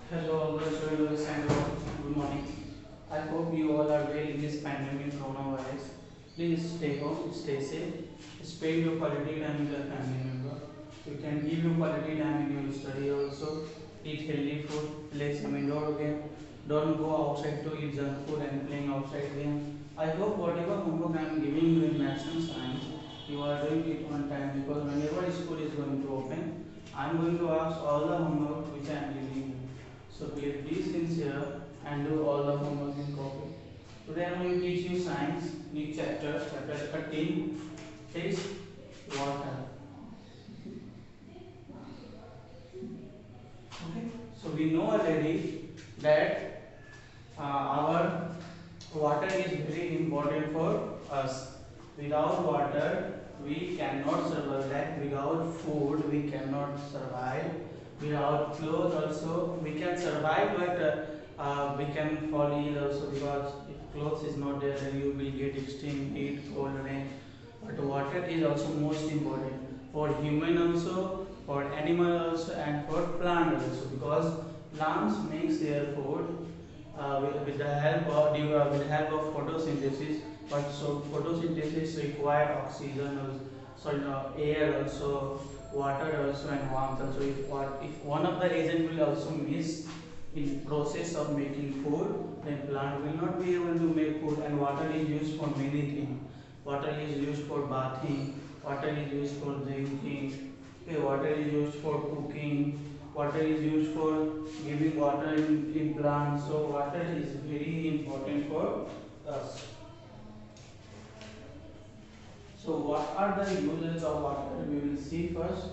Hello, all the students and good morning. I hope you all are well in this pandemic coronavirus. Please stay home, stay safe, spend your quality time with your family member. You can give your quality time in your study also. Eat healthy food, play some indoor game. Don't go outside to eat junk food and playing outside game. I hope whatever homework I am giving you in maths and science, you are doing it on time because whenever school is going to open, I am going to ask all the homework which I am giving you. So be sincere and do all the homework in copy. Today I am going to teach you science, new chapter, chapter 13, taste water. Okay. So we know already that our water is very important for us. Without water, we cannot survive. Like without food, we cannot survive. Without clothes, also we can survive, but we can fall ill also because if clothes is not there, then you will get extreme heat, cold, rain. But water is also most important for human also, for animal also, and for plant also because plants makes their food with the help of with the help of photosynthesis. But so photosynthesis require oxygen, air also, water also, and warmth also. If one of the agent will also miss in process of making food, then plant will not be able to make food. And water is used for many things. Water is used for bathing. Water is used for drinking. Okay, water is used for cooking. Water is used for giving water in plants. So water is very important for us. So what are the uses of water? We will see first.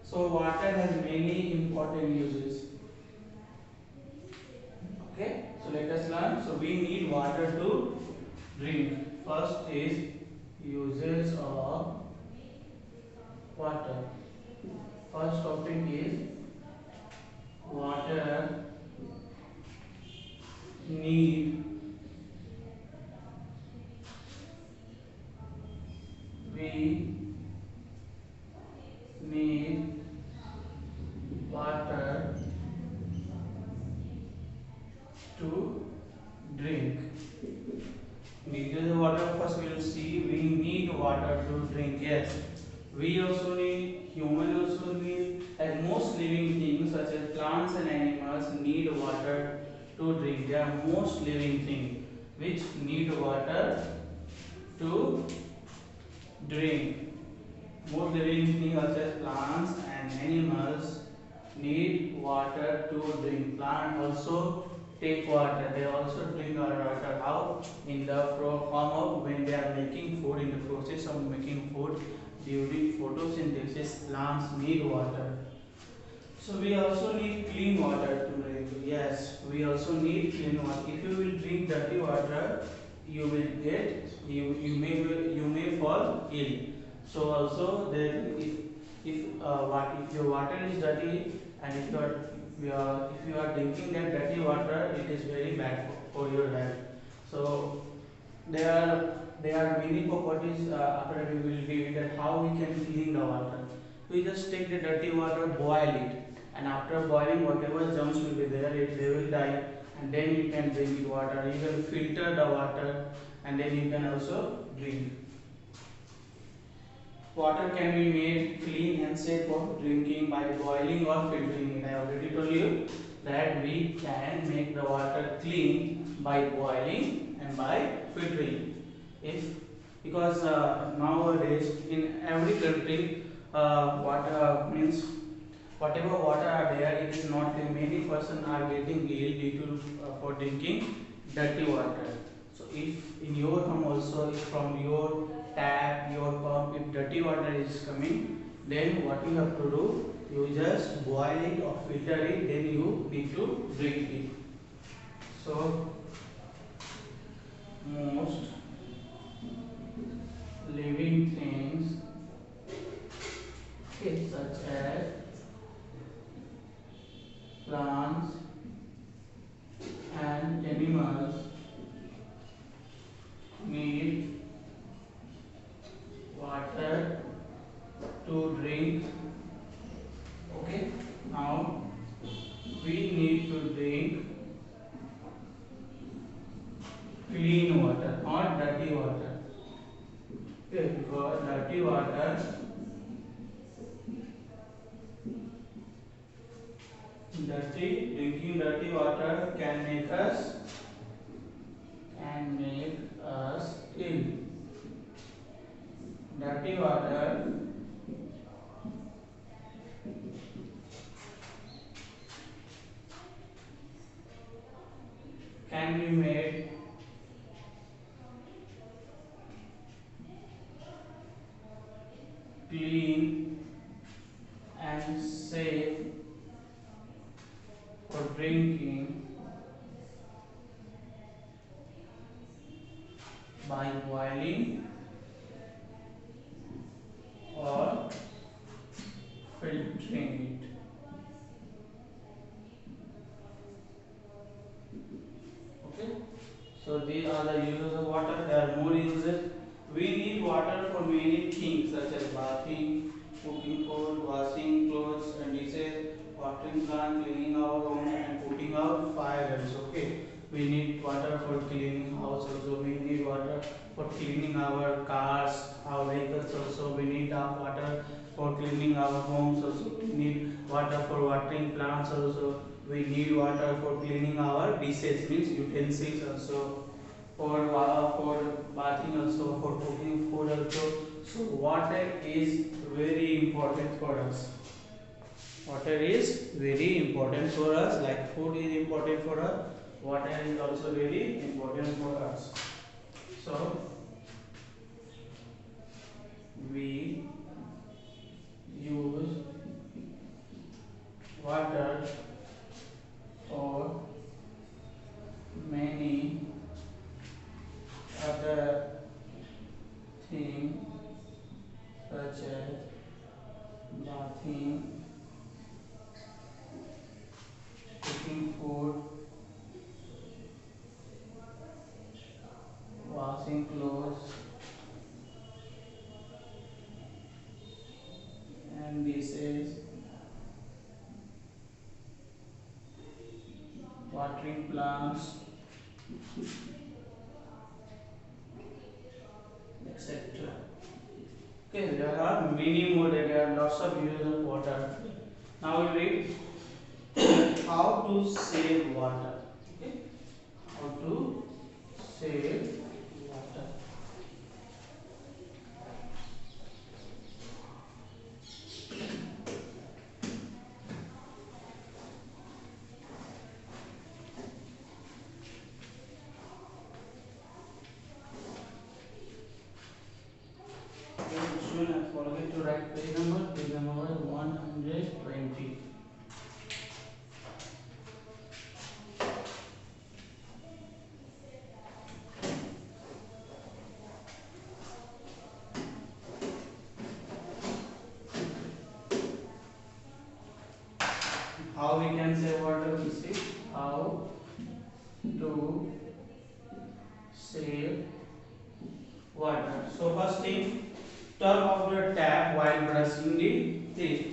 So water has many important uses. Okay. So let us learn. So we need water to drink. First is uses of water. First topic is water need we need water to drink. Because the water first we will see we need water to drink. Yes, we also need, human also need, and most living things such as plants and animals need water to drink. They are most living things which need water to drink. Most living things such as plants and animals need water to drink. Plant also take water. They also drink our water. How? In the form of when they are making food. In the process of making food, during photosynthesis, plants need water. So we also need clean water to drink. Yes, we also need clean water. If you will drink dirty water, you will get you may fall ill. So also then if your water is dirty and if you are drinking that dirty water, it is very bad for your health. So there are many properties after we will give that how we can clean the water. We just take the dirty water, boil it, and after boiling, whatever germs will be there, they will die, and then you can drink it water. You can filter the water, and then you can also drink. Water can be made clean and safe for drinking by boiling or filtering it. I already told you that we can make the water clean by boiling and by filtering. If because nowadays in every country, water means whatever water are there, it is not clean. Many persons are getting ill due to for drinking dirty water. So if in your home also, if from your tap, your pump, if dirty water is coming, then what you have to do, you just boil it or filter it, then you need to drink it. So most living things, okay, such as plants and animals need water to drink. Okay, now we need to drink clean water, not dirty water. Okay, because drinking dirty water can make us ill. Dirty water can be made clean and safe for drinking by boiling or filtering it. Okay. So these are the uses of water. There are more uses. We need water for many things such as bathing, cooking food, washing clothes and dishes, watering plant, cleaning our home and putting out fires. Okay. We need water for cleaning house also. We need water for cleaning our cars, our vehicles also. We need water for cleaning our homes also. We need water for watering plants also. We need water for cleaning our dishes, means utensils also, for bathing also, for cooking food also. So water is very important for us. Water is very important for us, like food is important for us. Water is also very important for us. So we use water for many other things such as bathing, cooking food, washing clothes, and dishes, watering plants, etc. Okay, there are many more. There are lots of uses of water. Now we read how to save water. Okay, how to save water. Soon I forget to write page number. Page number 120. How we can save water? We see how to save water. So first thing, turn off the tap while brushing the teeth.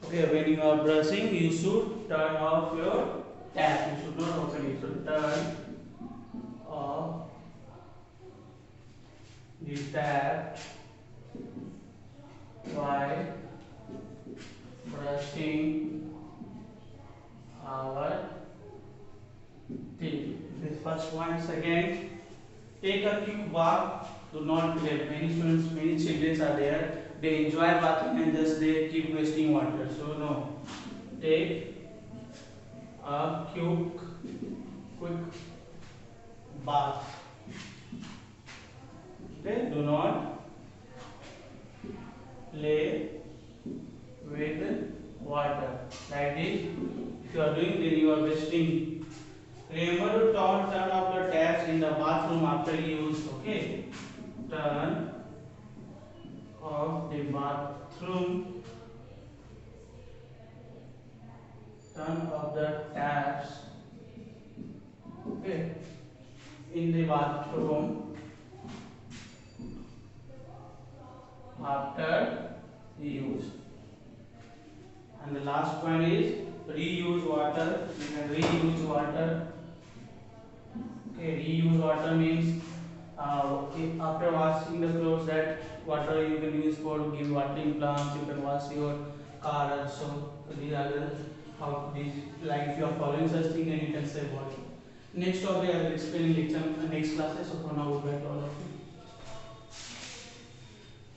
Okay, when you are brushing, you should turn off your tap. You should not open it. So turn off the tap while brushing our teeth. This first one. Second, take a quick bath. Do not play. Many students, many children are there. They enjoy bathing and just they keep wasting water. So no. Take a quick bath. Okay. Do not play with water. Like this. If you are doing this, you are wasting. Remember to turn off the taps in the bathroom after use. Okay. Turn off the bathroom. Turn off the taps. Okay. In the bathroom after use. And the last point is reuse water. You can reuse water. Okay, reuse water means after washing the clothes, that water you can use for give watering plants. You can wash your car also. So these are the how these, like if you are following such thing, and you can save water. Next topic I will explain in lecture next classes. So for now, goodbye to all of you.